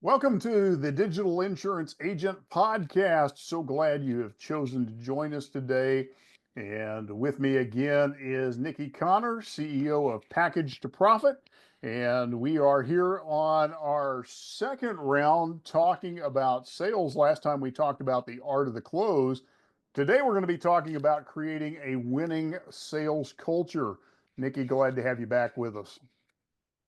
Welcome to the Digital Insurance Agent Podcast. So glad you have chosen to join us today. And with me again is Nikki Coner, CEO of Package to Profit. And we are here on our second round talking about sales. Last time we talked about the art of the close. Today we're going to be talking about creating a winning sales culture. Nikki, glad to have you back with us.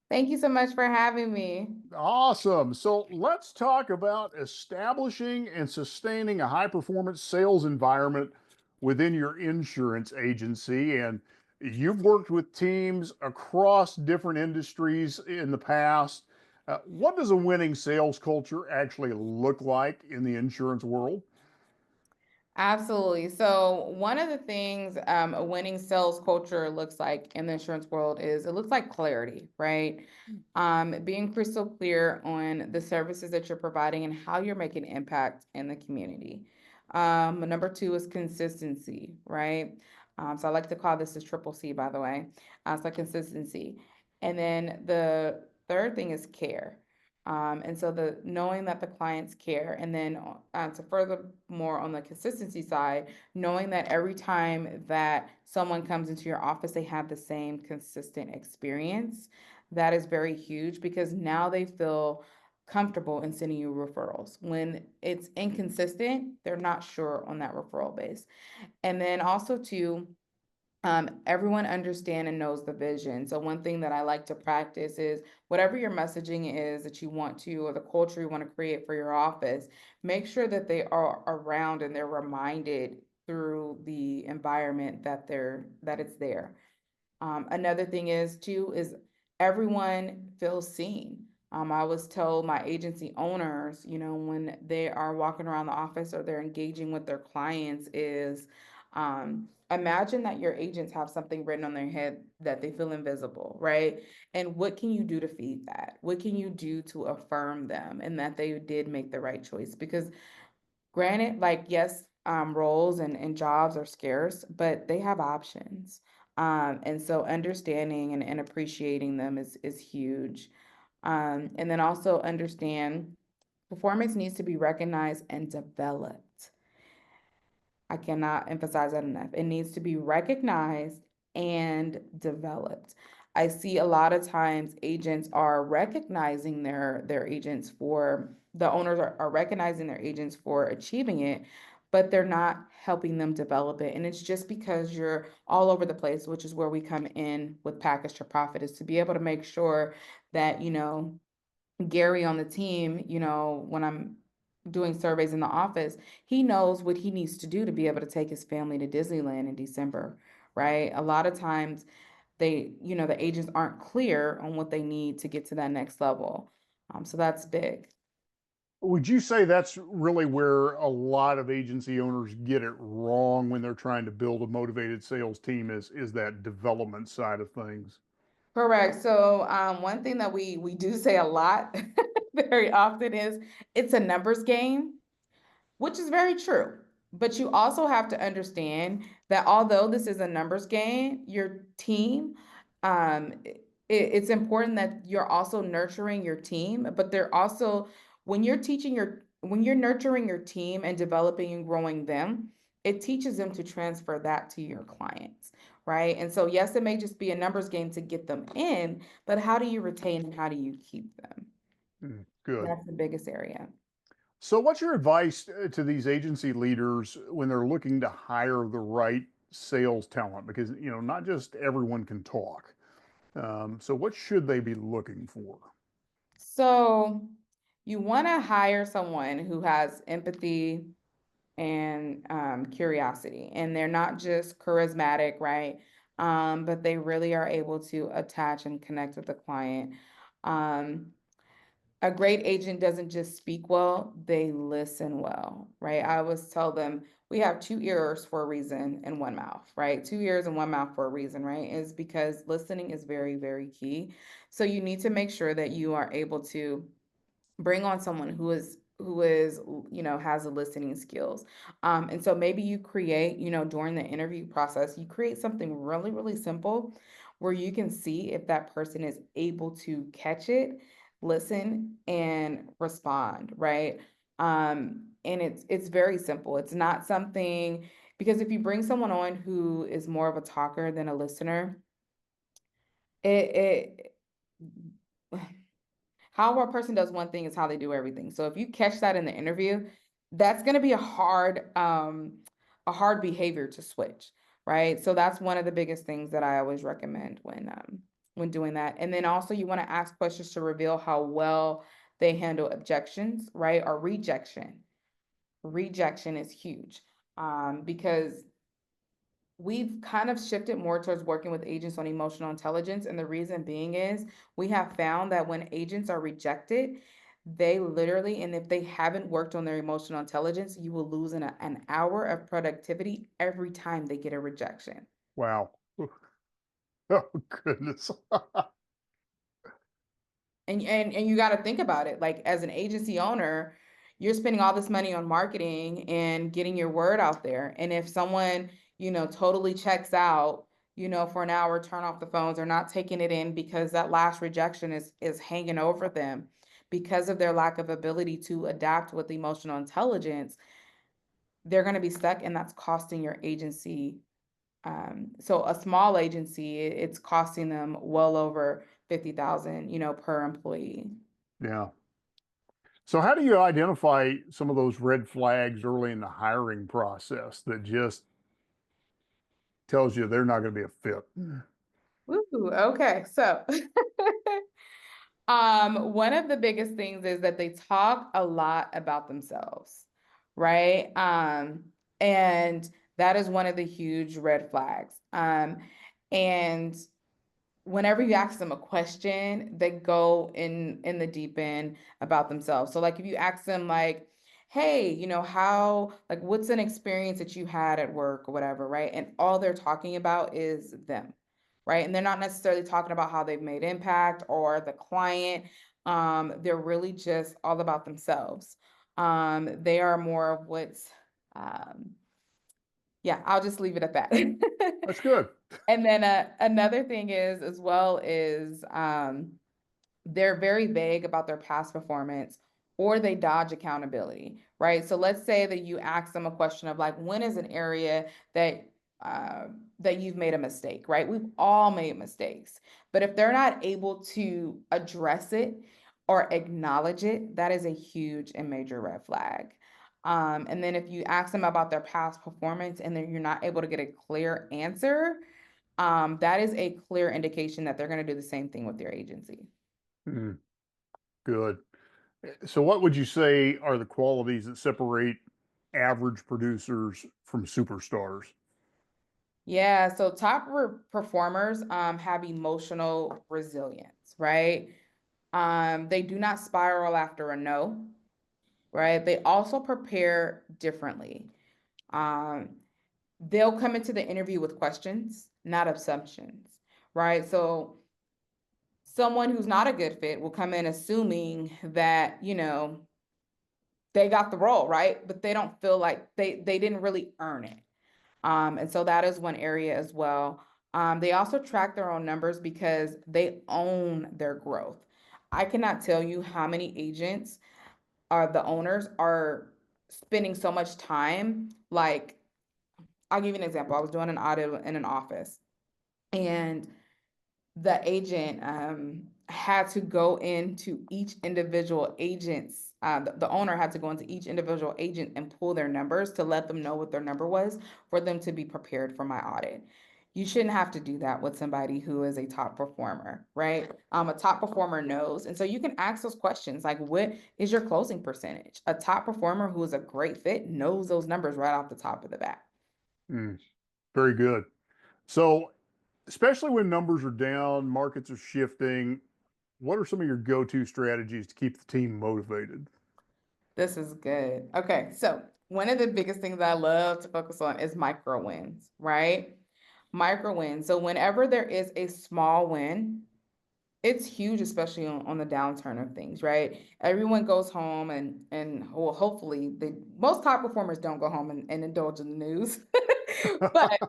Thank you so much for having me. Awesome. So let's talk about establishing and sustaining a high performance sales environment within your insurance agency. And you've worked with teams across different industries in the past. What does a winning sales culture actually look like in the insurance world? Absolutely. So one of the things a winning sales culture looks like in the insurance world is it looks like clarity, right? Being crystal clear on the services that you're providing and how you're making an impact in the community. Number two is consistency, right? So I like to call this a triple C, by the way. So consistency. And then the third thing is care. And so the knowing that the clients care, and then to further more on the consistency side, knowing that every time that someone comes into your office, they have the same consistent experience. That is very huge because now they feel comfortable in sending you referrals. When it's inconsistent, they're not sure on that referral base. And then also too, everyone understand and knows the vision. So one thing that I like to practice is whatever your messaging is that you want to, or the culture you want to create for your office, make sure that they are around and they're reminded through the environment that it's there. Another thing is too is everyone feels seen. I was told my agency owners, when they are walking around the office or they're engaging with their clients, is imagine that your agents have something written on their head that they feel invisible, right? And what can you do to feed that? What can you do to affirm them and that they did make the right choice? Because granted, like, yes, roles and jobs are scarce, but they have options. And so understanding and appreciating them is huge. And then also understand performance needs to be recognized and developed. I cannot emphasize that enough. It needs to be recognized and developed. I see a lot of times agents are recognizing their agents for the owners are recognizing their agents for achieving it, but they're not helping them develop it. And it's just because you're all over the place, which is where we come in with Package to Profit, is to be able to make sure that, Gary on the team, when I'm doing surveys in the office, he knows what he needs to do to be able to take his family to Disneyland in December, right? A lot of times the agents aren't clear on what they need to get to that next level. So that's big. Would you say that's really where a lot of agency owners get it wrong when they're trying to build a motivated sales team is that development side of things? Correct. So one thing that we do say a lot very often is it's a numbers game, which is very true. But you also have to understand that although this is a numbers game, your team, it's important that you're also nurturing your team, but they're also, when you're nurturing your team and developing and growing them, it teaches them to transfer that to your clients, right? And so, yes, it may just be a numbers game to get them in, but how do you retain and how do you keep them? Good. That's the biggest area. So, what's your advice to these agency leaders when they're looking to hire the right sales talent? Because, not just everyone can talk. So, what should they be looking for? So you want to hire someone who has empathy and curiosity, and they're not just charismatic, right? But they really are able to attach and connect with the client. Um, a great agent doesn't just speak well, they listen well, right? I always tell them we have two ears for a reason and one mouth, right? Two ears and one mouth for a reason, right? Is because listening is very, very key. So you need to make sure that you are able to bring on someone who is has the listening skills. And so maybe you create, during the interview process, you create something really, really simple where you can see if that person is able to catch it, listen and respond, right? And it's very simple. It's not something, because if you bring someone on who is more of a talker than a listener, it how a person does one thing is how they do everything. So if you catch that in the interview, that's going to be a hard behavior to switch, right? So that's one of the biggest things that I always recommend when doing that. And then also you want to ask questions to reveal how well they handle objections, right? Or rejection. Rejection is huge, because we've kind of shifted more towards working with agents on emotional intelligence. And the reason being is we have found that when agents are rejected, they literally, and if they haven't worked on their emotional intelligence, you will lose an hour of productivity every time they get a rejection. Wow. Oh, goodness. And you got to think about it, like as an agency owner, you're spending all this money on marketing and getting your word out there. And if someone, totally checks out, for an hour, turn off the phones, or not taking it in because that last rejection is hanging over them because of their lack of ability to adapt with emotional intelligence, they're going to be stuck, and that's costing your agency. So a small agency, it's costing them well over 50,000, per employee. Yeah. So how do you identify some of those red flags early in the hiring process that just tells you they're not going to be a fit? Ooh, okay. So, one of the biggest things is that they talk a lot about themselves, right? And that is one of the huge red flags. And whenever you ask them a question, they go in the deep end about themselves. So like if you ask them like, hey, how, like, what's an experience that you had at work or whatever, right? And all they're talking about is them, right? And they're not necessarily talking about how they've made impact or the client. They're really just all about themselves. They are more of what's um, yeah, I'll just leave it at that. That's good. And then another thing is as well is they're very vague about their past performance, or they dodge accountability, right? So let's say that you ask them a question of like, when is an area uh, that you've made a mistake, right? We've all made mistakes, but if they're not able to address it or acknowledge it, that is a huge and major red flag. And then if you ask them about their past performance and then you're not able to get a clear answer, that is a clear indication that they're going to do the same thing with their agency. Mm, good. So what would you say are the qualities that separate average producers from superstars? Yeah, so top performers have emotional resilience, right? They do not spiral after a no, right? They also prepare differently. Um, they'll come into the interview with questions, not assumptions, right? So someone who's not a good fit will come in assuming that, they got the role, right? But they don't feel like they didn't really earn it. And so that is one area as well. They also track their own numbers because they own their growth. I cannot tell you how many agents are the owners are spending so much time. Like, I'll give you an example. I was doing an audit in an office, and the agent had to go into each individual agent's the owner had to go into each individual agent and pull their numbers to let them know what their number was for them to be prepared for my audit. You shouldn't have to do that with somebody who is a top performer, right? A top performer knows. And so you can ask those questions like, what is your closing percentage? A top performer who is a great fit knows those numbers right off the top of the bat. Mm, very good. So especially when numbers are down, markets are shifting, what are some of your go-to strategies to keep the team motivated? This is good. Okay, so one of the biggest things I love to focus on is micro wins, right? Micro wins. So whenever there is a small win, it's huge, especially on the downturn of things, right? Everyone goes home and well, hopefully most top performers don't go home and indulge in the news. But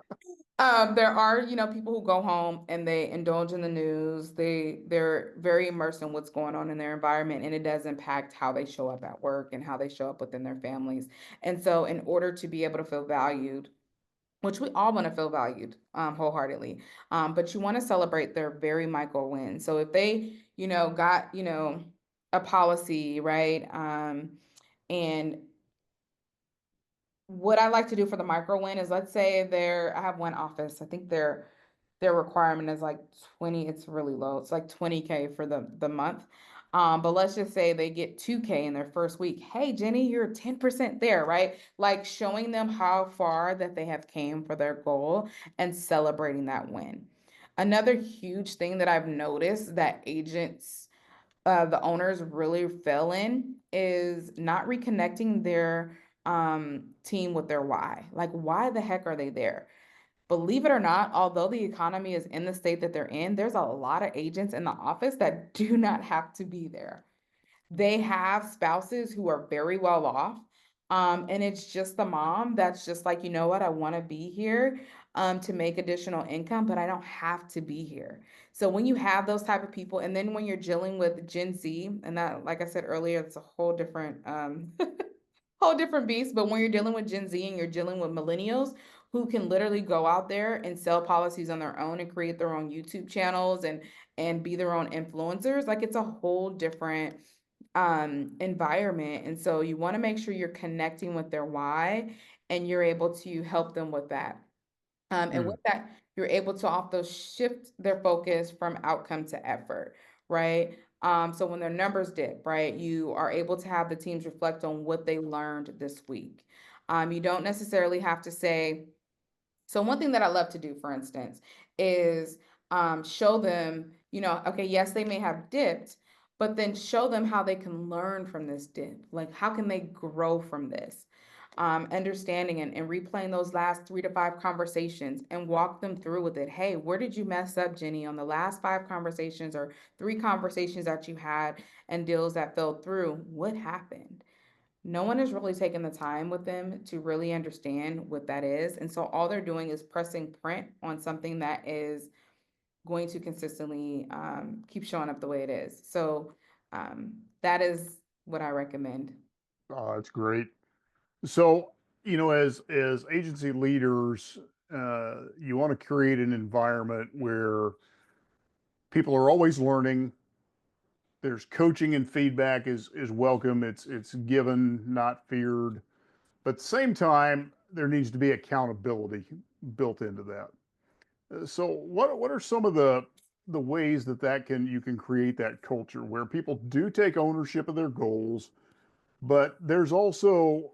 There are, people who go home and they indulge in the news. They're very immersed in what's going on in their environment, and it does impact how they show up at work and how they show up within their families. And so, in order to be able to feel valued, which we all want to feel valued, wholeheartedly, but you want to celebrate their very micro wins. So if they, got, a policy, right, and what I like to do for the micro win is, let's say I have one office. I think their requirement is like 20, it's really low. It's like 20K for the month. But let's just say they get 2K in their first week. Hey, Jenny, you're 10% there, right? Like showing them how far that they have came for their goal and celebrating that win. Another huge thing that I've noticed that the owners really fail in is not reconnecting their team with their why. Like, why the heck are they there? Believe it or not, although the economy is in the state that they're in, there's a lot of agents in the office that do not have to be there. They have spouses who are very well off. And it's just the mom that's just like, you know what, I want to be here to make additional income, but I don't have to be here. So when you have those type of people, and then when you're dealing with Gen Z, and that, like I said earlier, it's a whole different whole different beast. But when you're dealing with Gen Z and you're dealing with millennials who can literally go out there and sell policies on their own and create their own YouTube channels and be their own influencers, like it's a whole different environment. And so you want to make sure you're connecting with their why and you're able to help them with that. And Hmm. with that, you're able to also shift their focus from outcome to effort, right? So when their numbers dip, right, you are able to have the teams reflect on what they learned this week. You don't necessarily have to say, so one thing that I love to do, for instance, is show them, okay, yes, they may have dipped, but then show them how they can learn from this dip. Like, how can they grow from this? Understanding and replaying those last 3 to 5 conversations and walk them through with it. Hey, where did you mess up, Jenny, on the last 5 conversations or 3 conversations that you had and deals that fell through? What happened? No one is really taking the time with them to really understand what that is. And so all they're doing is pressing print on something that is going to consistently keep showing up the way it is. So that is what I recommend. Oh, that's great. So, as agency leaders, you want to create an environment where people are always learning. There's coaching and feedback is welcome. It's given, not feared. But at the same time, there needs to be accountability built into that. So, what are some of the ways that you can create that culture where people do take ownership of their goals, but there's also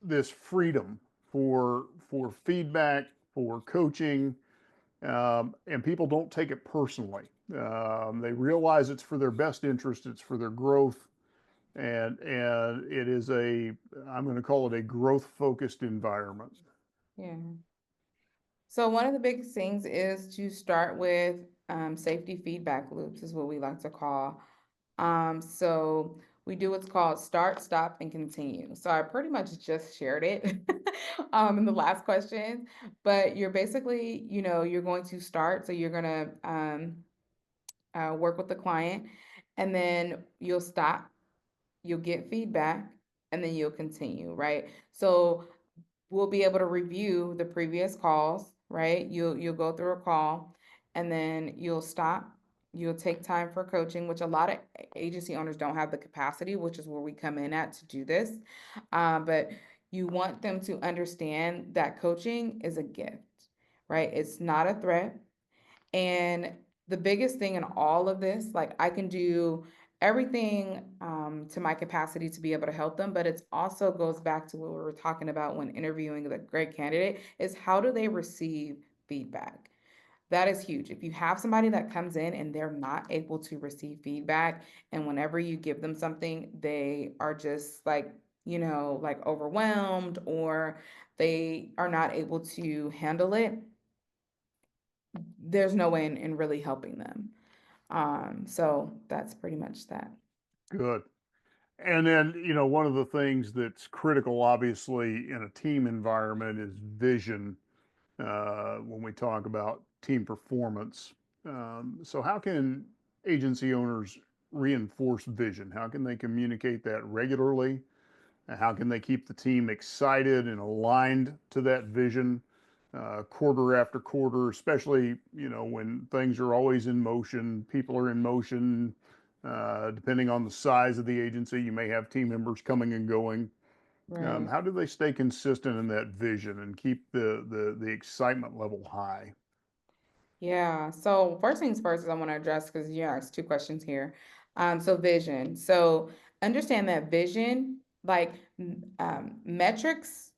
this freedom for feedback, for coaching, and people don't take it personally. They realize it's for their best interest, it's for their growth, and it is I'm going to call it a growth focused environment. Yeah. So one of the big things is to start with safety feedback loops, is what we like to call. So we do what's called start, stop, and continue. So I pretty much just shared it in the last question, but you're basically, you're going to start. So you're going to work with the client, and then you'll stop, you'll get feedback, and then you'll continue, right? So we'll be able to review the previous calls, right? You'll go through a call and then you'll stop. You'll take time for coaching, which a lot of agency owners don't have the capacity, which is where we come in at to do this. But you want them to understand that coaching is a gift, right? It's not a threat. And the biggest thing in all of this, like I can do everything to my capacity to be able to help them, but it also goes back to what we were talking about when interviewing the great candidate, is how do they receive feedback? That is huge. If you have somebody that comes in and they're not able to receive feedback, and whenever you give them something, they are just like, like overwhelmed, or they are not able to handle it, there's no way in really helping them. So that's pretty much that. Good. And then, one of the things that's critical, obviously, in a team environment is vision. when we talk about team performance. So, how can agency owners reinforce vision? How can they communicate that regularly? How can they keep the team excited and aligned to that vision quarter after quarter, especially when things are always in motion, people are in motion. Depending on the size of the agency, you may have team members coming and going. Right. How do they stay consistent in that vision and keep the excitement level high? Yeah. So first things first is I want to address because you asked two questions here. So vision. So understand that vision, like metrics.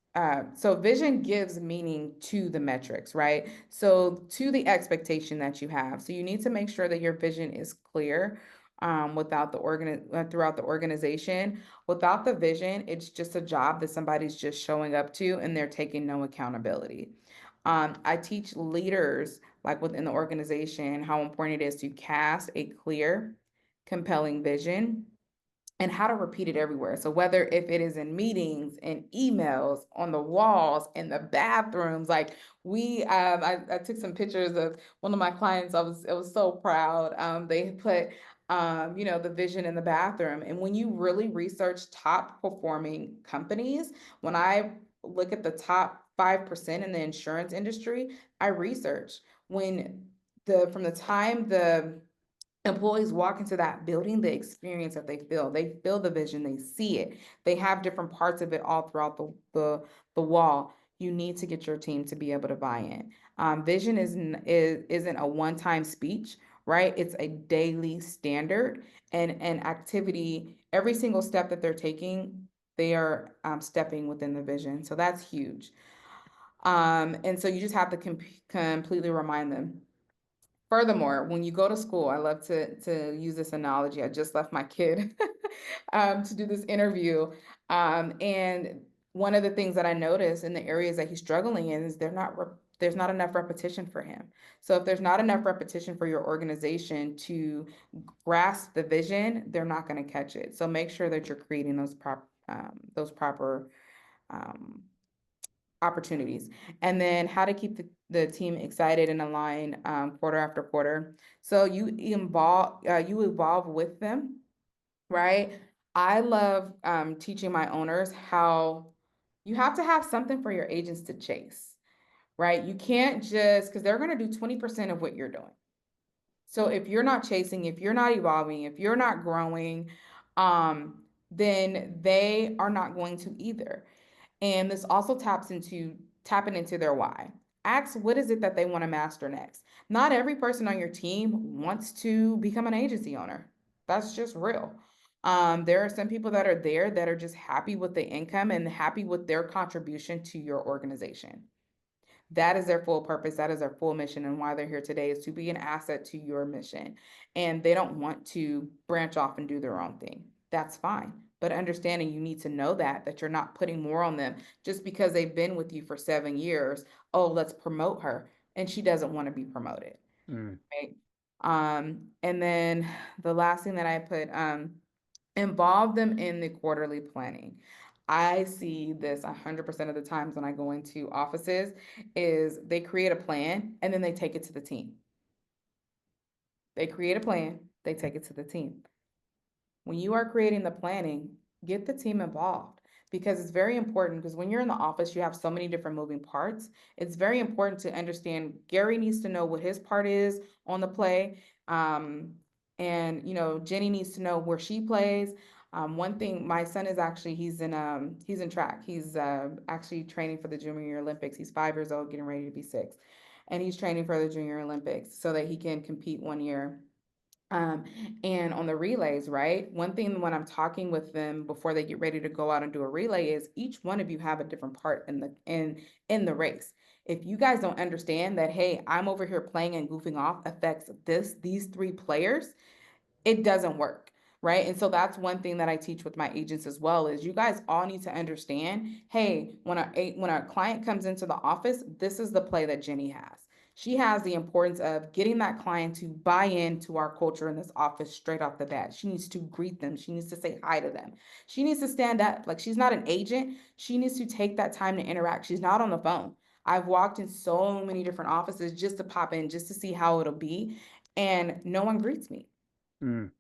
So vision gives meaning to the metrics, right? So to the expectation that you have. So you need to make sure that your vision is clear without the throughout the organization. Without the vision, it's just a job that somebody's just showing up to and they're taking no accountability. I teach leaders, like within the organization, how important it is to cast a clear, compelling vision and how to repeat it everywhere. So whether if it is in meetings, in emails, on the walls, in the bathrooms, like I took some pictures of one of my clients. I was so proud. They put, the vision in the bathroom. And when you really research top performing companies, when I look at the top 5% in the insurance industry, I research when from the time the employees walk into that building, the experience that they feel the vision, they see it, they have different parts of it all throughout the wall. You need to get your team to be able to buy in. Vision isn't a one-time speech, right? It's a daily standard and activity. Every single step that they're taking, they are stepping within the vision. So that's huge. And so you just have to completely remind them. Furthermore, when you go to school, I love to use this analogy. I just left my kid to do this interview. And one of the things that I noticed in the areas that he's struggling in is there's not enough repetition for him. So if there's not enough repetition for your organization to grasp the vision, they're not going to catch it. So make sure that you're creating those proper um, opportunities. And then how to keep the team excited and aligned quarter after quarter. So you evolve with them, right? I love teaching my owners how you have to have something for your agents to chase, right? You can't just, because they're going to do 20% of what you're doing. So if you're not chasing, if you're not evolving, if you're not growing, then they are not going to either. And this also tapping into their why. Ask what is it that they want to master next. Not every person on your team wants to become an agency owner. That's just real. There are some people that are there that are just happy with the income and happy with their contribution to your organization. That is their full purpose. That is their full mission. And why they're here today is to be an asset to your mission. And they don't want to branch off and do their own thing. That's fine. But understanding you need to know that you're not putting more on them just because they've been with you for 7 years. Oh, let's promote her. And she doesn't want to be promoted. Mm. Right. And then the last thing that I put, involve them in the quarterly planning. I see this 100% of the times when I go into offices is they create a plan and then they take it to the team. They create a plan, they take it to the team. When you are creating the planning, get the team involved because it's very important because when you're in the office, you have so many different moving parts. It's very important to understand Gary needs to know what his part is on the play. And Jenny needs to know where she plays. One thing, my son is actually he's in track. He's actually training for the Junior Olympics. He's 5 years old, getting ready to be 6, and he's training for the Junior Olympics so that he can compete one year. Um, and on the relays, right? One thing when I'm talking with them before they get ready to go out and do a relay is each one of you have a different part in the race. If you guys don't understand that, hey, I'm over here playing and goofing off affects these 3 players, it doesn't work, right? And so that's one thing that I teach with my agents as well is you guys all need to understand, hey, when a client comes into the office, this is the play that Jenny has. She has the importance of getting that client to buy into our culture in this office straight off the bat. She needs to greet them. She needs to say hi to them. She needs to stand up. Like she's not an agent. She needs to take that time to interact. She's not on the phone. I've walked in so many different offices just to pop in, just to see how it'll be, and no one greets me. Mm,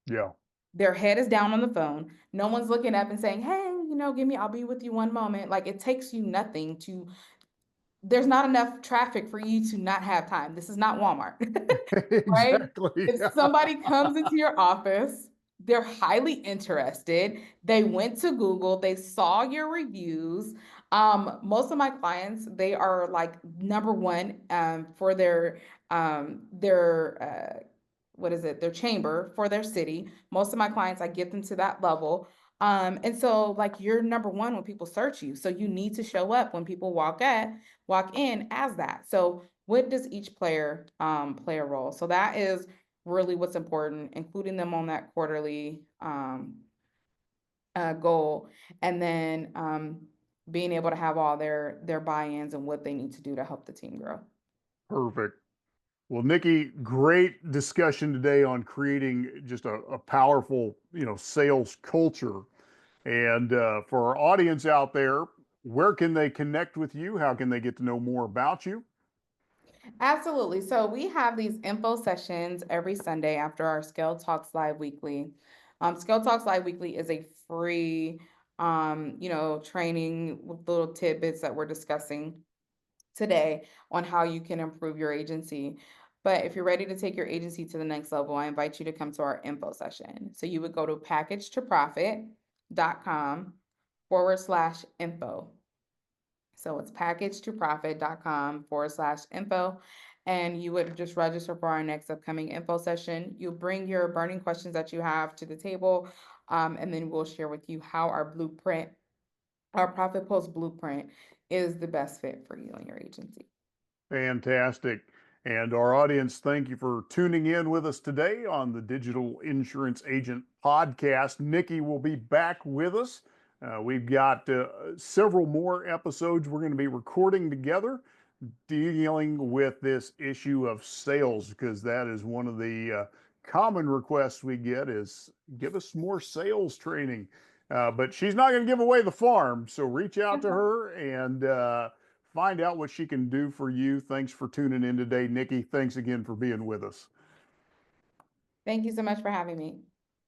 yeah. Their head is down on the phone. No one's looking up and saying, "Hey, I'll be with you one moment." Like, it takes you nothing to there's not enough traffic for you to not have time. This is not Walmart, right? Exactly. If somebody comes into your office, they're highly interested. They went to Google, they saw your reviews. Most of my clients, they are like number one for their what is it, their chamber for their city. Most of my clients, I get them to that level. And so like you're number one when people search you. So you need to show up when people walk in as that. So what does each player play a role? So that is really what's important, including them on that quarterly goal, and then being able to have all their buy-ins and what they need to do to help the team grow. Perfect. Well, Nikki, great discussion today on creating just a powerful, sales culture. And for our audience out there, where can they connect with you? How can they get to know more about you? Absolutely. So we have these info sessions every Sunday after our Scale Talks Live Weekly. Scale Talks Live Weekly is a free, training with little tidbits that we're discussing today on how you can improve your agency. But if you're ready to take your agency to the next level, I invite you to come to our info session. So you would go to packagetoprofit.com/info. So it's packagetoprofit.com/info. And you would just register for our next upcoming info session. You bring your burning questions that you have to the table, and then we'll share with you how our Profit Post blueprint is the best fit for you and your agency. Fantastic. And our audience, thank you for tuning in with us today on the Digital Insurance Agent Podcast. Nikki will be back with us. We've got several more episodes we're going to be recording together dealing with this issue of sales, because that is one of the common requests we get is give us more sales training. But she's not going to give away the farm. So reach out to her and find out what she can do for you. Thanks for tuning in today, Nikki. Thanks again for being with us. Thank you so much for having me.